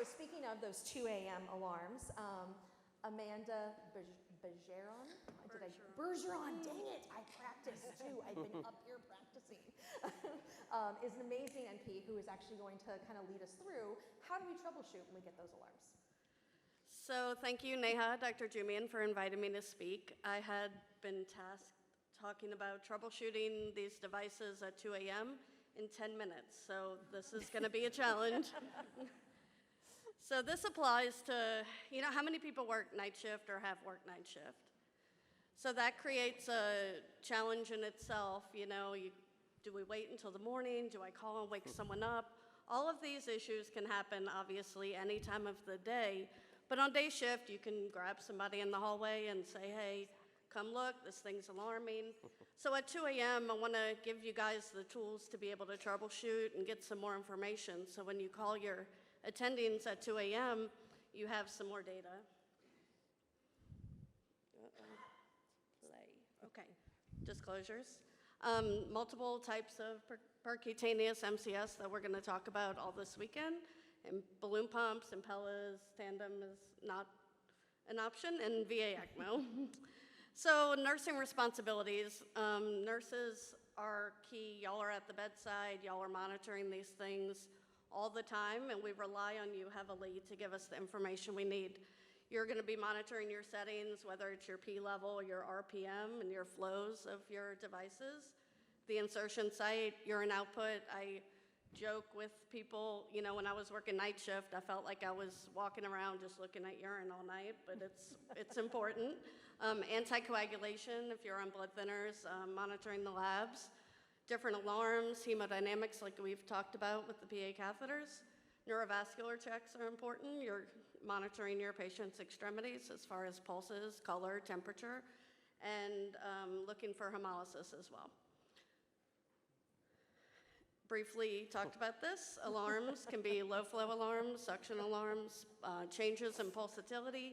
speaking of those 2 a.m. alarms, Amanda Bergeron, Bergeron, dang it, I practiced too. I've been up here practicing. Is an amazing NP who is actually going to kind of lead us through how do we troubleshoot when we get those alarms. So thank you, Neha, Dr. Jumian, for inviting me to speak. I had been tasked talking about troubleshooting these devices at 2 a.m. in 10 minutes, so this is going to be a challenge. So this applies to, how many people work night shift or have worked night shift? So that creates a challenge in itself. Do we wait until the morning? Do I call and wake someone up? All of these issues can happen, obviously, any time of the day. But on day shift, you can grab somebody in the hallway and say, hey, come look, this thing's alarming. So at 2 a.m., I want to give you guys the tools to be able to troubleshoot and get some more information. So when you call your attendings at 2 a.m., you have some more data. Play. Okay. Disclosures. Multiple types of percutaneous MCS that we're going to talk about all this weekend. And balloon pumps, Impellas, tandem is not an option, and VA ECMO. So nursing responsibilities. Nurses are key. Y'all are at the bedside. Y'all are monitoring these things all the time, and we rely on you heavily to give us the information we need. You're going to be monitoring your settings, whether it's your P level, your RPM, and your flows of your devices. The insertion site, urine output. I joke with people, when I was working night shift, I felt like I was walking around just looking at urine all night, but it's important. Anticoagulation, if you're on blood thinners, monitoring the labs. Different alarms, hemodynamics like we've talked about with the PA catheters. Neurovascular checks are important. You're monitoring your patient's extremities as far as pulses, color, temperature, and looking for hemolysis as well. Briefly talked about this. Alarms can be low flow alarms, suction alarms, changes in pulsatility,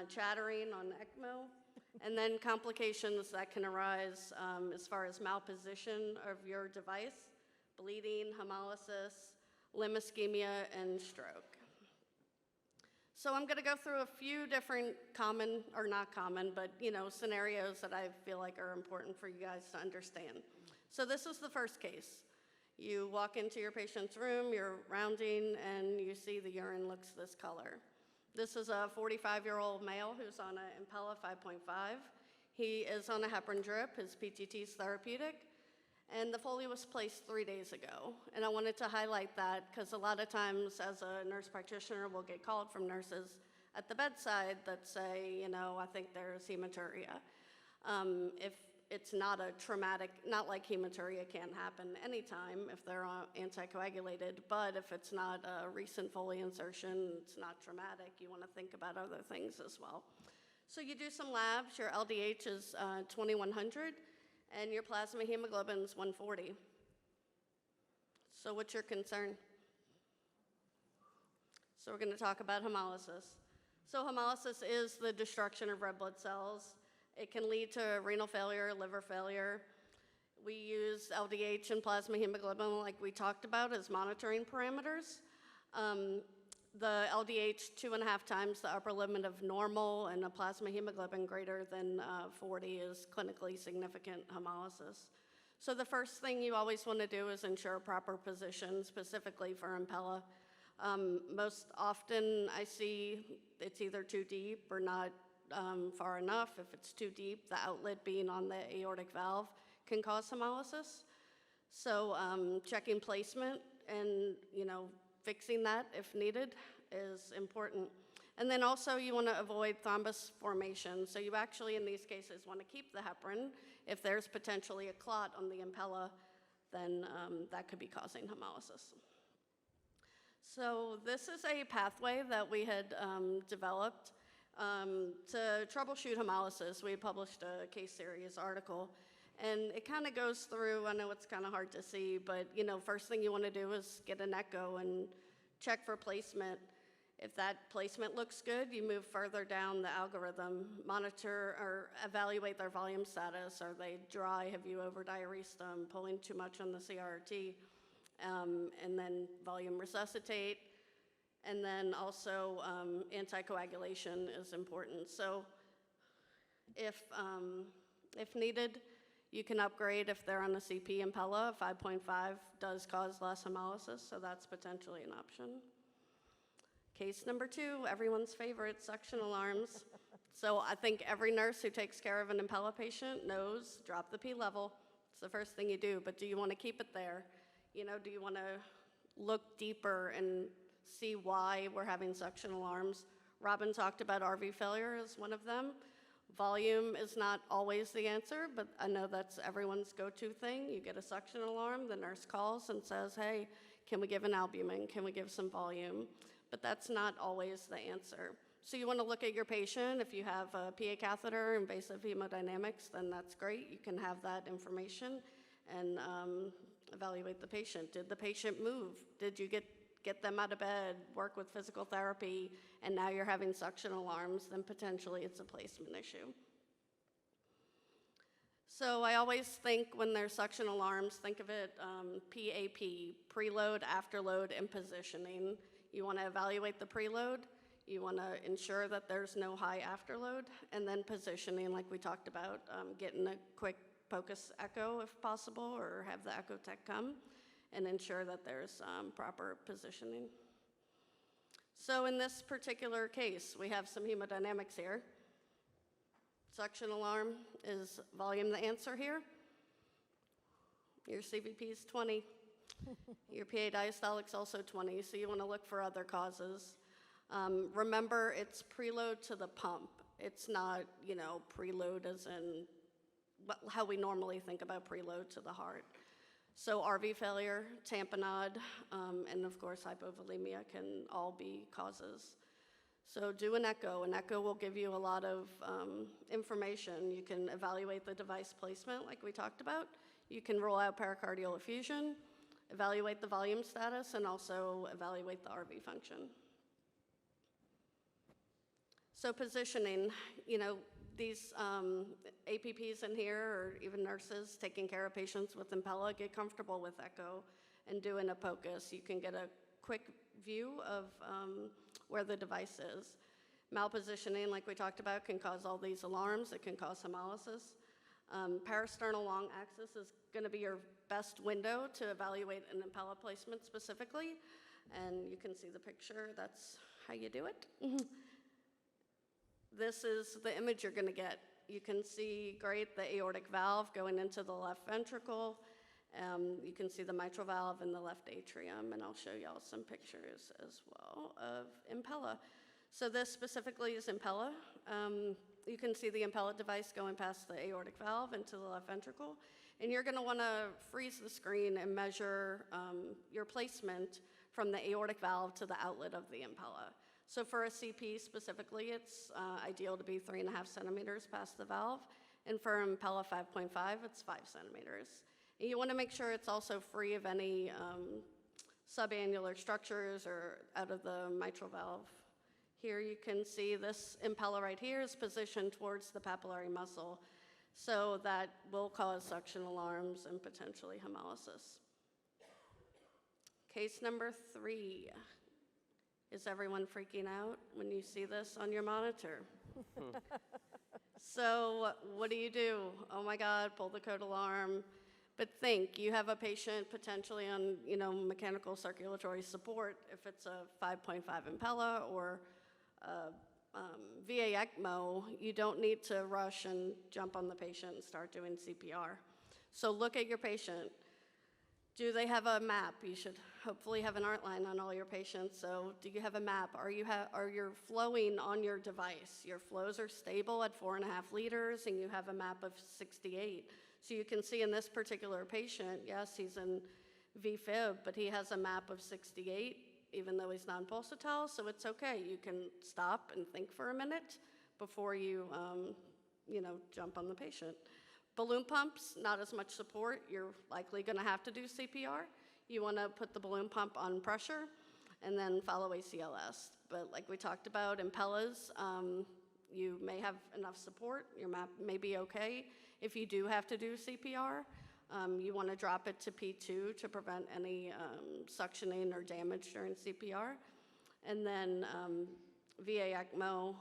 chattering on ECMO, and then complications that can arise as far as malposition of your device, bleeding, hemolysis, limb ischemia, and stroke. So I'm going to go through a few different common, or not common, but scenarios that I feel like are important for you guys to understand. So this is the first case. You walk into your patient's room, you're rounding, and you see the urine looks this color. This is a 45-year-old male who's on an Impella 5.5. He is on a heparin drip. His PTT is therapeutic, and the Foley was placed 3 days ago. And I wanted to highlight that because a lot of times as a nurse practitioner, we'll get called from nurses at the bedside that say, I think there's hematuria. If it's not a traumatic, not like hematuria can happen anytime if they're anticoagulated, but if it's not a recent Foley insertion, it's not traumatic, you want to think about other things as well. So you do some labs, your LDH is 2100, and your plasma hemoglobin is 140. So what's your concern? So we're going to talk about hemolysis. So hemolysis is the destruction of red blood cells. It can lead to renal failure, liver failure. We use LDH and plasma hemoglobin, like we talked about, as monitoring parameters. The LDH 2.5 times the upper limit of normal, and a plasma hemoglobin greater than 40 is clinically significant hemolysis. So the first thing you always want to do is ensure proper position, specifically for Impella. Most often I see it's either too deep or not far enough. If it's too deep, the outlet being on the aortic valve can cause hemolysis. So checking placement and fixing that if needed is important. And then also you want to avoid thrombus formation. So you actually in these cases want to keep the heparin. If there's potentially a clot on the Impella, then that could be causing hemolysis. So this is a pathway that we had developed to troubleshoot hemolysis. We published a case series article, and it kind of goes through, I know it's kind of hard to see, but first thing you want to do is get an echo and check for placement. If that placement looks good, you move further down the algorithm, monitor or evaluate their volume status. Are they dry? Have you over-diuresed them, pulling too much on the CRT? And then volume resuscitate. And then also anticoagulation is important. So if needed, you can upgrade if they're on a CP Impella. 5.5 does cause less hemolysis, so that's potentially an option. Case number 2, everyone's favorite, suction alarms. So I think every nurse who takes care of an Impella patient knows, drop the P level. It's the first thing you do, but do you want to keep it there? You know, do you want to look deeper and see why we're having suction alarms? Robin talked about RV failure as one of them. Volume is not always the answer, but I know that's everyone's go-to thing. You get a suction alarm, the nurse calls and says, hey, can we give an albumin? Can we give some volume? But that's not always the answer. So you want to look at your patient. If you have a PA catheter, invasive hemodynamics, then that's great. You can have that information and evaluate the patient. Did the patient move? Did you get them out of bed, work with physical therapy, and now you're having suction alarms, then potentially it's a placement issue. So I always think when there's suction alarms, think of it PAP, preload, afterload, and positioning. You want to evaluate the preload. You want to ensure that there's no high afterload, and then positioning, like we talked about, getting a quick POCUS echo if possible, or have the echo tech come and ensure that there's proper positioning. So in this particular case, we have some hemodynamics here. Suction alarm, is volume the answer here? Your CVP is 20. Your PA diastolic's also 20, so you want to look for other causes. Remember, it's preload to the pump. It's not, you know, preload as in how we normally think about preload to the heart. So RV failure, tamponade, and of course hypovolemia can all be causes. So do an echo. An echo will give you a lot of information. You can evaluate the device placement like we talked about. You can rule out pericardial effusion, evaluate the volume status, and also evaluate the RV function. So positioning, you know, these APPs in here, or even nurses taking care of patients with Impella, get comfortable with echo and doing a POCUS. You can get a quick view of where the device is. Malpositioning, like we talked about, can cause all these alarms. It can cause hemolysis. Parasternal long axis is going to be your best window to evaluate an Impella placement specifically. And you can see the picture. That's how you do it. This is the image you're going to get. You can see, great, the aortic valve going into the left ventricle. You can see the mitral valve in the left atrium, and I'll show y'all some pictures as well of Impella. So this specifically is Impella. You can see the Impella device going past the aortic valve into the left ventricle, and you're going to want to freeze the screen and measure your placement from the aortic valve to the outlet of the Impella. So for a CP specifically, it's ideal to be 3.5 centimeters past the valve, and for Impella 5.5, it's 5 centimeters. And you want to make sure it's also free of any subannular structures or out of the mitral valve. Here you can see this Impella right here is positioned towards the papillary muscle, so that will cause suction alarms and potentially hemolysis. Case number 3. Is everyone freaking out when you see this on your monitor? So what do? Oh my God, pull the code alarm. But think, you have a patient potentially on, you know, mechanical circulatory support. If it's a 5.5 Impella or VA ECMO, you don't need to rush and jump on the patient and start doing CPR. So look at your patient. Do they have a map? You should hopefully have an art line on all your patients. So do you have a map? Are you flowing on your device? Your flows are stable at 4.5 liters, and you have a map of 68. So you can see in this particular patient, yes, he's in VFib, but he has a map of 68, even though he's non-pulsatile, so it's okay. You can stop and think for a minute before you, jump on the patient. Balloon pumps, not as much support. You're likely going to have to do CPR. You want to put the balloon pump on pressure and then follow ACLS. But like we talked about, Impellas, you may have enough support. Your map may be okay. If you do have to do CPR, you want to drop it to P2 to prevent any suctioning or damage during CPR. And then VA ECMO,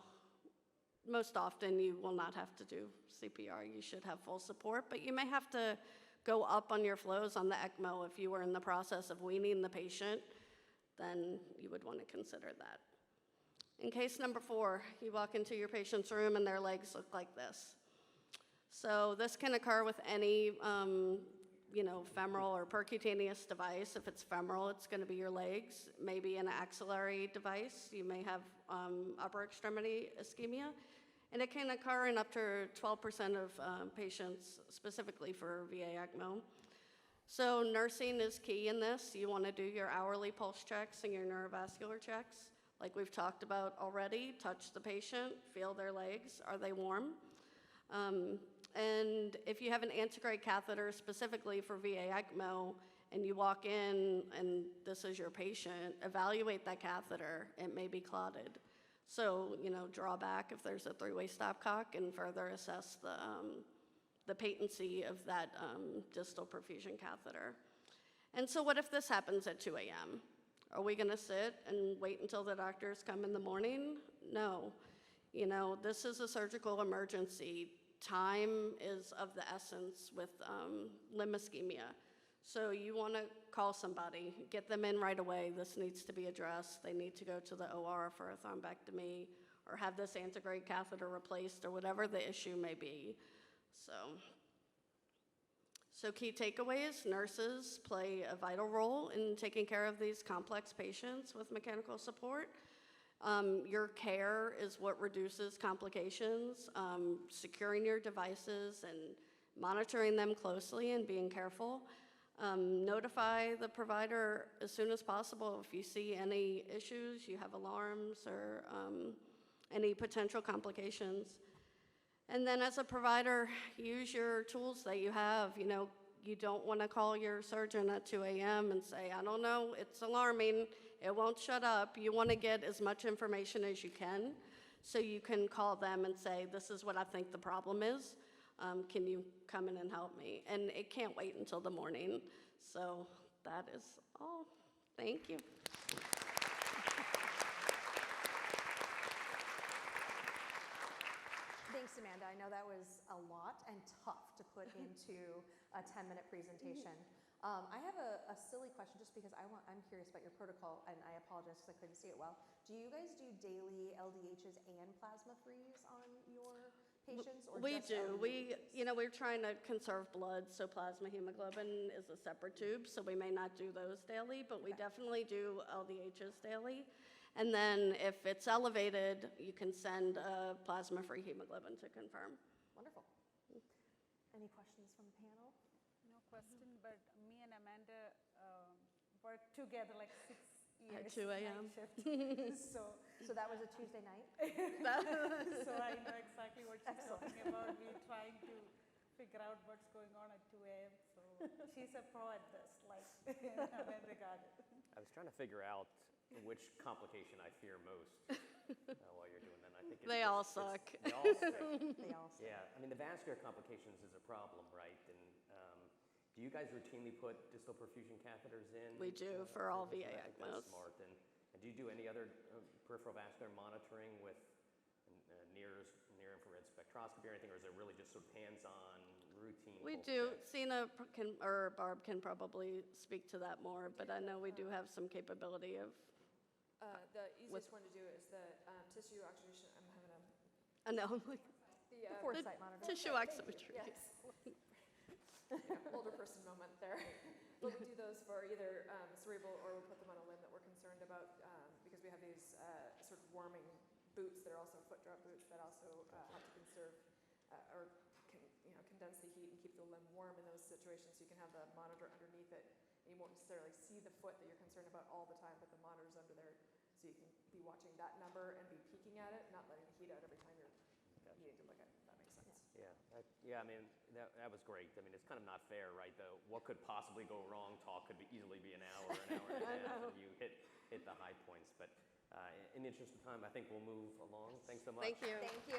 most often you will not have to do CPR. You should have full support, but you may have to go up on your flows on the ECMO if you were in the process of weaning the patient, then you would want to consider that. In case number 4, you walk into your patient's room and their legs look like this. So this can occur with any femoral or percutaneous device. If it's femoral, it's going to be your legs. Maybe an axillary device, you may have upper extremity ischemia. And it can occur in up to 12% of patients, specifically for VA ECMO. So nursing is key in this. You want to do your hourly pulse checks and your neurovascular checks. Like we've talked about already, touch the patient, feel their legs. Are they warm? And if you have an antegrade catheter specifically for VA ECMO and you walk in and this is your patient, evaluate that catheter. It may be clotted. So, draw back if there's a 3-way stopcock and further assess the patency of that distal perfusion catheter. And so what if this happens at 2 a.m.? Are we going to sit and wait until the doctors come in the morning? No. This is a surgical emergency. Time is of the essence with limb ischemia. So you want to call somebody, get them in right away. This needs to be addressed. They need to go to the OR for a thrombectomy or have this antegrade catheter replaced or whatever the issue may be. So key takeaways, nurses play a vital role in taking care of these complex patients with mechanical support. Your care is what reduces complications. Securing your devices and monitoring them closely and being careful. Notify the provider as soon as possible if you see any issues, you have alarms or any potential complications. And then as a provider, use your tools that you have. You don't want to call your surgeon at 2 a.m. and say, I don't know, it's alarming, it won't shut up. You want to get as much information as you can so you can call them and say, this is what I think the problem is. Can you come in and help me? And it can't wait until the morning. So that is all. Thank you. Thanks, Amanda. I know that was a lot and tough to put into a 10-minute presentation. I have a silly question just because I'm curious about your protocol, and I apologize because I couldn't see it well. Do you guys do daily LDHs and plasma frees on your patients? Or we just do. LDHs? We're trying to conserve blood, so plasma hemoglobin is a separate tube, so we may not do those daily, but we definitely do LDHs daily. And then if it's elevated, you can send a plasma-free hemoglobin to confirm. Wonderful. Any questions from the panel? No question, but me and Amanda worked together like 6 years. At 2 a.m. So that was a Tuesday night? So I know exactly what she's talking about. We're trying to figure out what's going on at 2 a.m. So she's a pro at this, like Amanda got it. I was trying to figure out which complication I fear most while you're doing that. I think They all suck. They all suck. They all say. Yeah, I mean the vascular complications is a problem, right? And do you guys routinely put distal perfusion catheters in? We do for all VA I think that's ECMOs. smart. And do you do any other peripheral vascular monitoring with near-infrared spectroscopy or anything, or is it really just sort of hands-on routine? We pulse do. checks? Sina or Barb can probably speak to that more, but I know we do have some capability of. The easiest one to do is the tissue oxygenation. I'm having a I know. The foresight monitor. Tissue oximetry. Yes. older person moment there. But we do those for either cerebral or we put them on a limb that we're concerned about because we have these sort of warming boots that are also foot drop boots that also help to conserve or condense the heat and keep the limb warm in those situations. So you can have the monitor underneath it. And you won't necessarily see the foot that you're concerned about all the time, but the monitor's under there so you can be watching that number and be peeking at it, not letting the heat out every time you're needing to look at it, if that makes sense. Yeah, I mean, that was great. I mean, it's kind of not fair, right? What could possibly go wrong talk could easily be an hour and a half, and you hit the high points. But in the interest of time, I think we'll move along. Thanks so much. Thank you. Thank you.